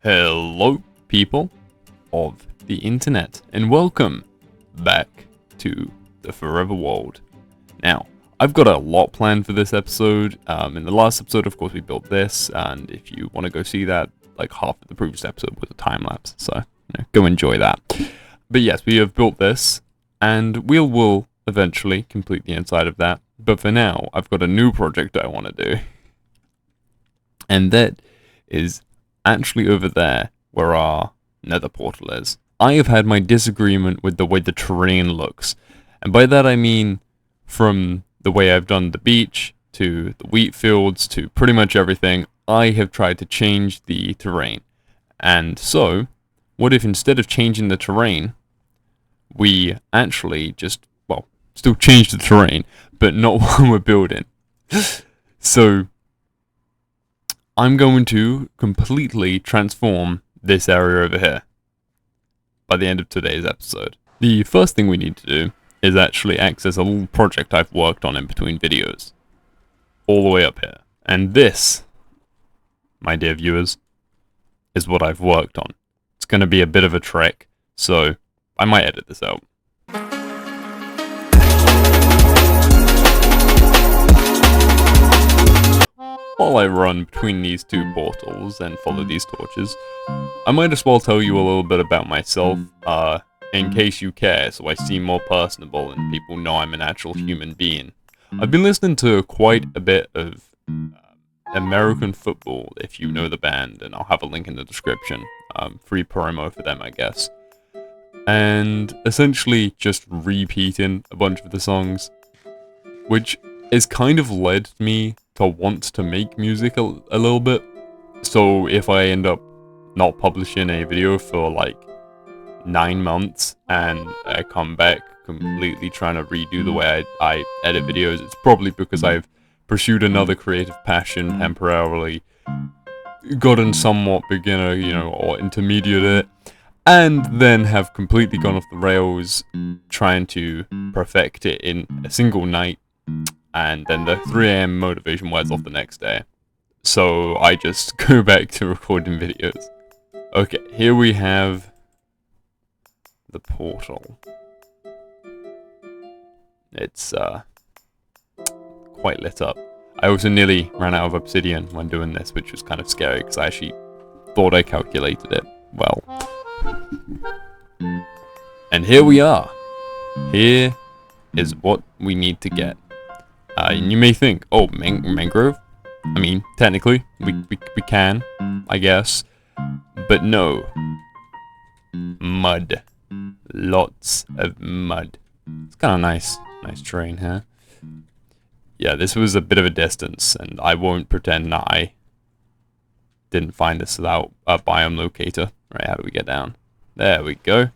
Hello, people of the internet, and welcome back to the Forever World. Now, I've got a lot planned for this episode. In the last episode, of course, we built this, and if you want to go see that, like half of the previous episode was a time lapse, so go enjoy that. But yes, we have built this, and we will eventually complete the inside of that. But for now, I've got a new project I want to do, and that is actually over there where our nether portal is. I have had my disagreement with the way the terrain looks, and by that I mean from the way I've done the beach to the wheat fields to pretty much everything. I have tried to change the terrain. And so, what if instead of changing the terrain, we actually just, well, still change the terrain, but not while we're building. So, I'm going to completely transform this area over here by the end of today's episode. The first thing we need to do is actually access a little project I've worked on in between videos, all the way up here. And this, my dear viewers, is what I've worked on. It's going to be a bit of a trek, so I might edit this out. While I run between these two portals and follow these torches, I might as well tell you a little bit about myself, in case you care, so I seem more personable and people know I'm an actual human being. I've been listening to quite a bit of American football, if you know the band, and I'll have a link in the description. Free promo for them, I guess. And essentially just repeating a bunch of the songs, which has kind of led me to want to make music a little bit. So if I end up not publishing a video for like 9 months and I come back completely trying to redo the way I edit videos, it's probably because I've pursued another creative passion temporarily, gotten somewhat beginner, or intermediate at it, and then have completely gone off the rails trying to perfect it in a single night, and then the 3 AM motivation wears off the next day. So I just go back to recording videos. Okay, here we have the portal. It's quite lit up. I also nearly ran out of obsidian when doing this, which was kind of scary because I actually thought I calculated it well. And here we are. Here is what we need to get. And you may think, oh, mangrove? I mean, technically, we can, I guess. But no. Mud. Lots of mud. It's kind of nice terrain here. Yeah, this was a bit of a distance, and I won't pretend that I didn't find this without a biome locator. Right, how do we get down? There we go.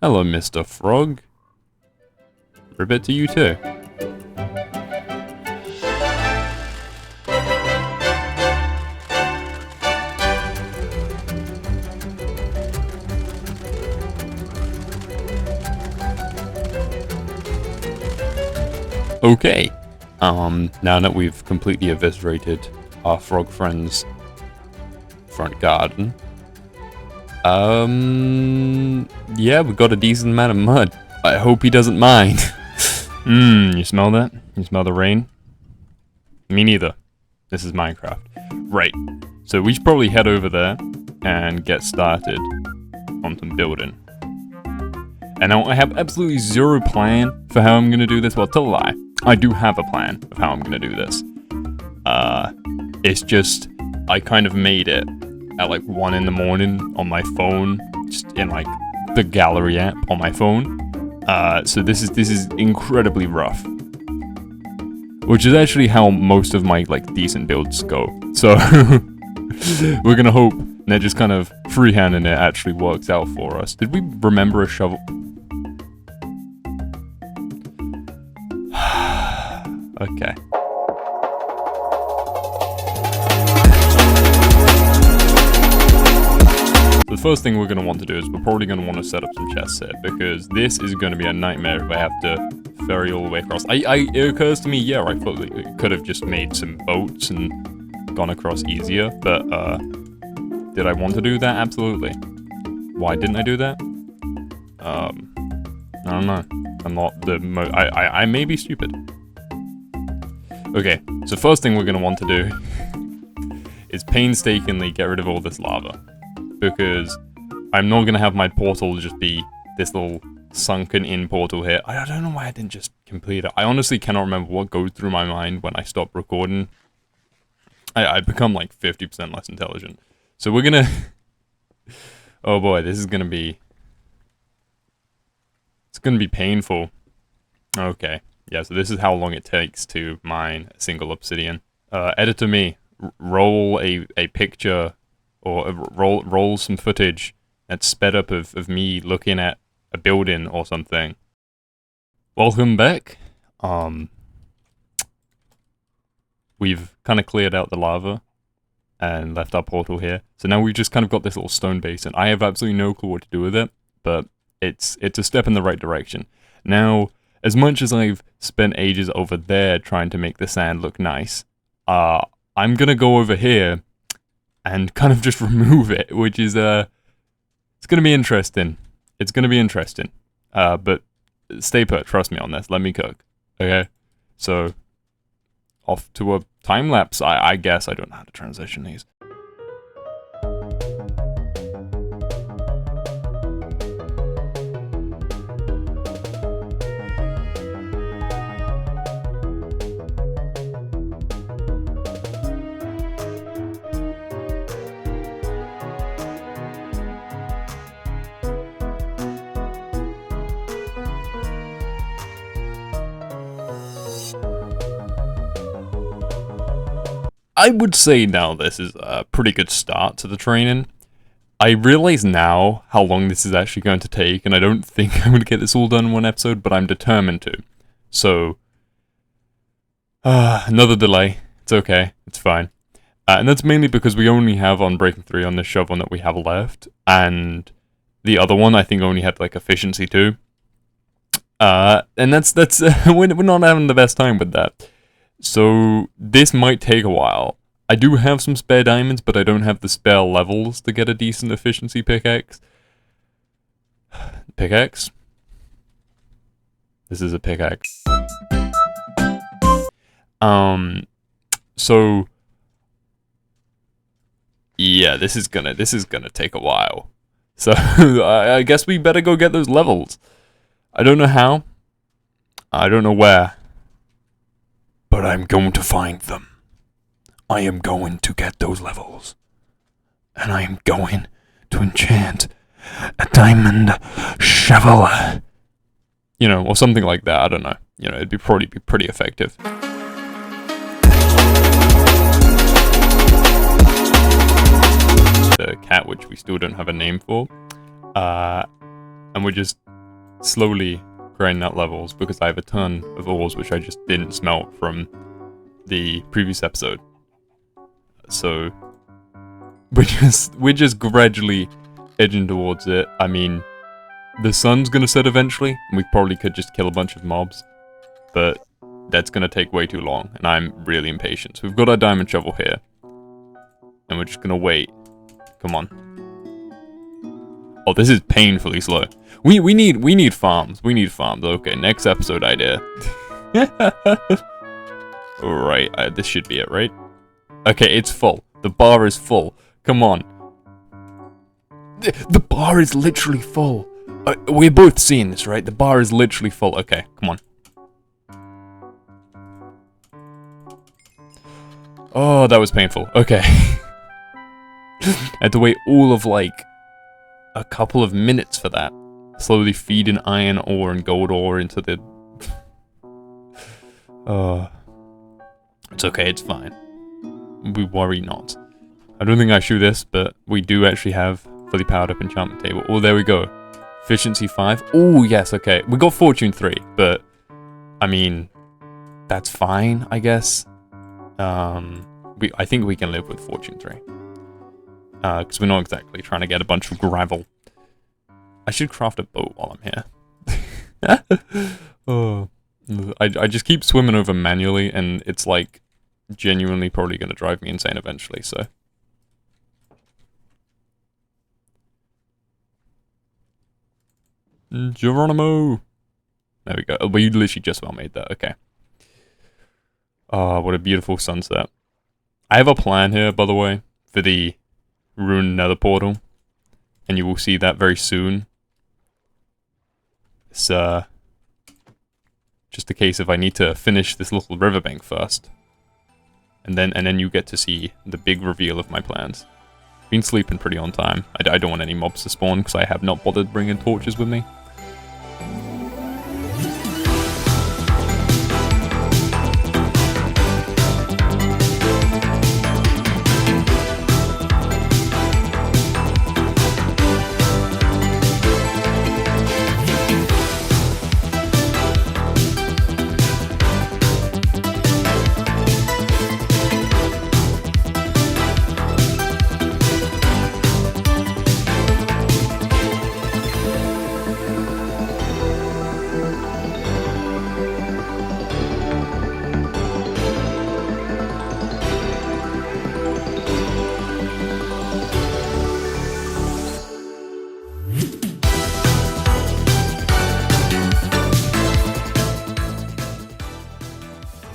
Hello, Mr. Frog. Ribbit to you too. Okay, now that we've completely eviscerated our frog friend's front garden, yeah, we got a decent amount of mud. I hope he doesn't mind. You smell that? You smell the rain? Me neither. This is Minecraft. Right, so we should probably head over there and get started on some building. And I have absolutely zero plan for how I'm going to do this. Well, tell a lie. I do have a plan of how I'm going to do this. It's just, I kind of made it at like 1 in the morning on my phone, just in like the gallery app on my phone. So this is incredibly rough. Which is actually how most of my like decent builds go. So we're going to hope that just kind of freehanding it actually works out for us. Did we remember a shovel? Okay. So the first thing we're going to want to do is we're probably going to want to set up some chests here, because this is going to be a nightmare if I have to ferry all the way across. It occurs to me, yeah, I thought we could have just made some boats and gone across easier, but, did I want to do that? Absolutely. Why didn't I do that? I don't know. I'm not the I may be stupid. Okay, so first thing we're gonna want to do is painstakingly get rid of all this lava. Because I'm not gonna have my portal just be this little sunken in portal here. I don't know why I didn't just complete it. I honestly cannot remember what goes through my mind when I stop recording. I become like 50% less intelligent. So we're gonna... Oh boy, this is gonna be... It's gonna be painful. Okay. Yeah, so this is how long it takes to mine a single obsidian. Editor me, roll a picture, or roll some footage that's sped up of me looking at a building or something. Welcome back. We've kind of cleared out the lava and left our portal here. So now we've just kind of got this little stone basin. I have absolutely no clue what to do with it, but it's a step in the right direction. Now, as much as I've spent ages over there trying to make the sand look nice, I'm gonna go over here and kind of just remove it, which is, it's gonna be interesting. It's gonna be interesting. But stay put, trust me on this, let me cook. Okay? So, off to a time lapse, I guess. I don't know how to transition these. I would say now this is a pretty good start to the training. I realize now how long this is actually going to take, and I don't think I'm going to get this all done in one episode, but I'm determined to. So, another delay. It's okay. It's fine. And that's mainly because we only have on Breaking 3 on this shovel that we have left, and the other one I think only had like efficiency 2. And that's we're not having the best time with that. So, this might take a while. I do have some spare diamonds, but I don't have the spare levels to get a decent efficiency pickaxe. Pickaxe? This is a pickaxe. So... Yeah, this is gonna take a while. So, I guess we better go get those levels. I don't know how. I don't know where. But I'm going to find them. I am going to get those levels. And I am going to enchant a diamond shovel. You know, or something like that, I don't know. You know, it'd probably be pretty effective. The cat, which we still don't have a name for. And we're just slowly grinding out levels because I have a ton of ores which I just didn't smelt from the previous episode. So we're just gradually edging towards it. I mean, the sun's gonna set eventually, and we probably could just kill a bunch of mobs, but that's gonna take way too long, and I'm really impatient. So we've got our diamond shovel here, and we're just gonna wait. Come on. Oh, this is painfully slow. We need farms. We need farms. Okay, next episode idea. Alright, this should be it, right? Okay, it's full. The bar is full. Come on. The bar is literally full. We're both seeing this, right? The bar is literally full. Okay, come on. Oh, that was painful. Okay. I had to wait all of, like, a couple of minutes for that. Slowly feeding iron ore and gold ore into the... It's okay, it's fine. We worry not. I don't think I shoot this, but we do actually have fully powered up enchantment table. Oh, there we go. Efficiency 5. Oh, yes, okay. We got Fortune 3, but... I mean... That's fine, I guess. I think we can live with Fortune 3. Because we're not exactly trying to get a bunch of gravel. I should craft a boat while I'm here. Oh, I just keep swimming over manually, and it's like genuinely probably going to drive me insane eventually, so. Geronimo! There we go. Oh, but you literally just about made that, okay. Oh, what a beautiful sunset. I have a plan here, by the way, for the ruined nether portal. And you will see that very soon. It's, just a case of I need to finish this little riverbank first. And then you get to see the big reveal of my plans. Been sleeping pretty on time. I don't want any mobs to spawn because I have not bothered bringing torches with me.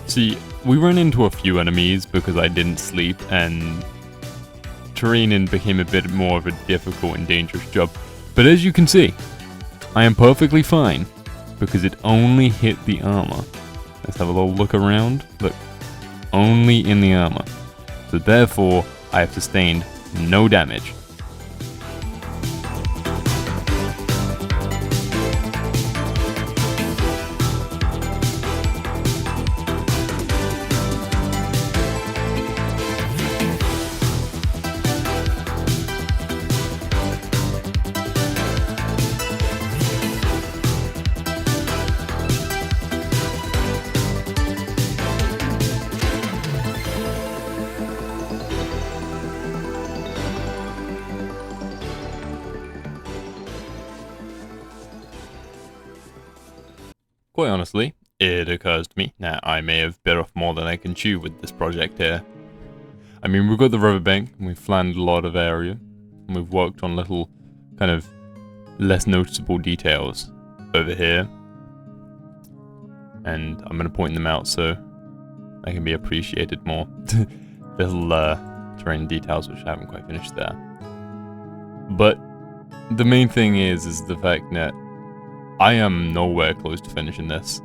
See, we ran into a few enemies because I didn't sleep, and terrain became a bit more of a difficult and dangerous job. But as you can see, I am perfectly fine because it only hit the armor. Let's have a little look around. Look, only in the armor. So therefore, I have sustained no damage. Quite honestly, it occurs to me that I may have bit off more than I can chew with this project here. I mean, we've got the riverbank, and we've planned a lot of area, and we've worked on little, kind of, less noticeable details over here. And I'm going to point them out so they can be appreciated more. Little terrain details which I haven't quite finished there. But the main thing is the fact that I am nowhere close to finishing this.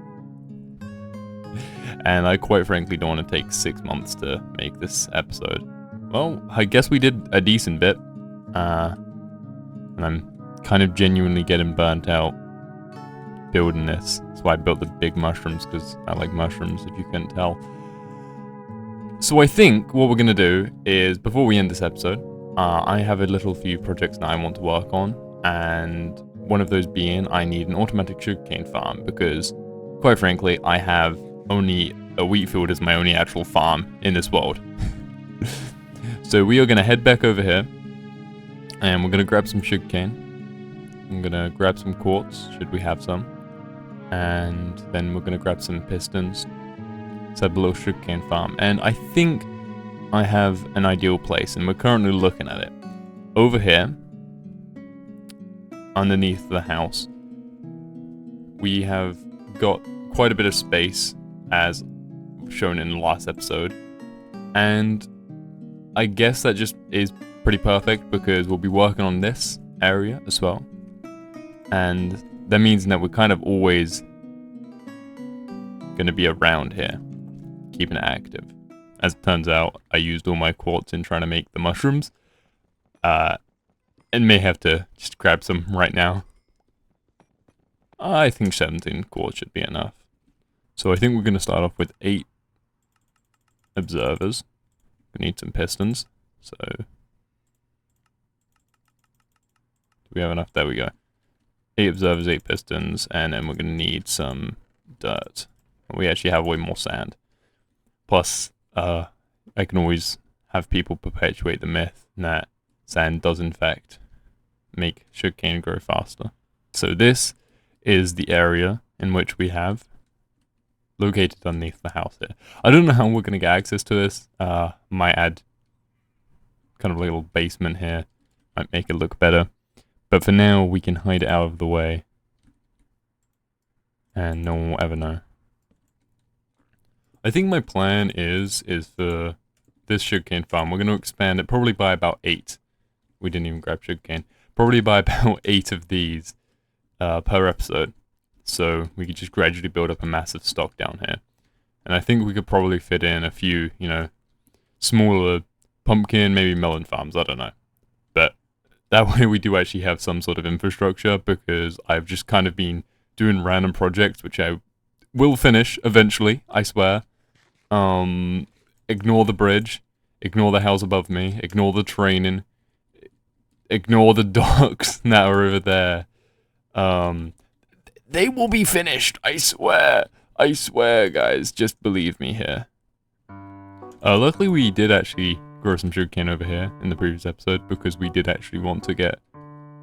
And I quite frankly don't want to take 6 months to make this episode. Well, I guess we did a decent bit. And I'm kind of genuinely getting burnt out building this. That's why I built the big mushrooms, because I like mushrooms, if you couldn't tell. So I think what we're going to do is, before we end this episode, I have a little few projects that I want to work on. And one of those being, I need an automatic sugarcane farm, because, quite frankly, I have only a wheat field as my only actual farm in this world. So we are going to head back over here, and we're going to grab some sugarcane. I'm going to grab some quartz, should we have some. And then we're going to grab some pistons. Let's have a little sugarcane farm. And I think I have an ideal place, and we're currently looking at it. Over here, underneath the house, we have got quite a bit of space, as shown in the last episode, and I guess that just is pretty perfect because we'll be working on this area as well, and that means that we're kind of always going to be around here, keeping it active. As it turns out, I used all my quartz in trying to make the mushrooms, and may have to just grab some right now. I think 17 quartz should be enough. So I think we're going to start off with 8 observers. We need some pistons. So do we have enough? There we go. 8 observers, 8 pistons, and then we're going to need some dirt. We actually have way more sand. Plus, I can always have people perpetuate the myth that sand does in fact make sugarcane grow faster. So this is the area in which we have located underneath the house here. I don't know how we're going to get access to this. Might add kind of a little basement here. Might make it look better. But for now, we can hide it out of the way. And no one will ever know. I think my plan is for this sugarcane farm, we're going to expand it probably by about 8. We didn't even grab sugarcane. Probably by about 8 of these per episode. So we could just gradually build up a massive stock down here. And I think we could probably fit in a few, you know, smaller pumpkin, maybe melon farms, I don't know. But that way we do actually have some sort of infrastructure, because I've just kind of been doing random projects, which I will finish eventually, I swear. Ignore the bridge, ignore the house above me, ignore the training, ignore the docks that are over there. They will be finished, I swear. I swear, guys, just believe me here. Luckily we did actually grow some sugarcane over here in the previous episode, because we did actually want to get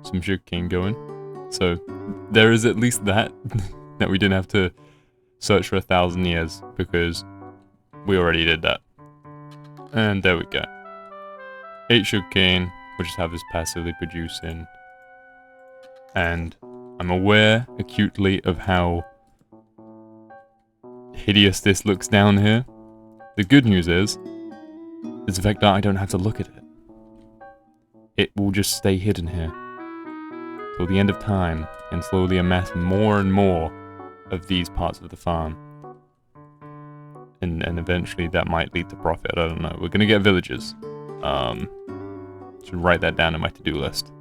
some sugarcane going. So there is at least that, that we didn't have to search for 1,000 years, because we already did that. And there we go. 8 sugarcane, we'll just have this passively producing. And I'm aware acutely of how hideous this looks down here. The good news is the fact that I don't have to look at it. It will just stay hidden here till the end of time, and slowly amass more and more of these parts of the farm. And eventually that might lead to profit, I don't know. We're gonna get villagers. Should write that down in my to-do list.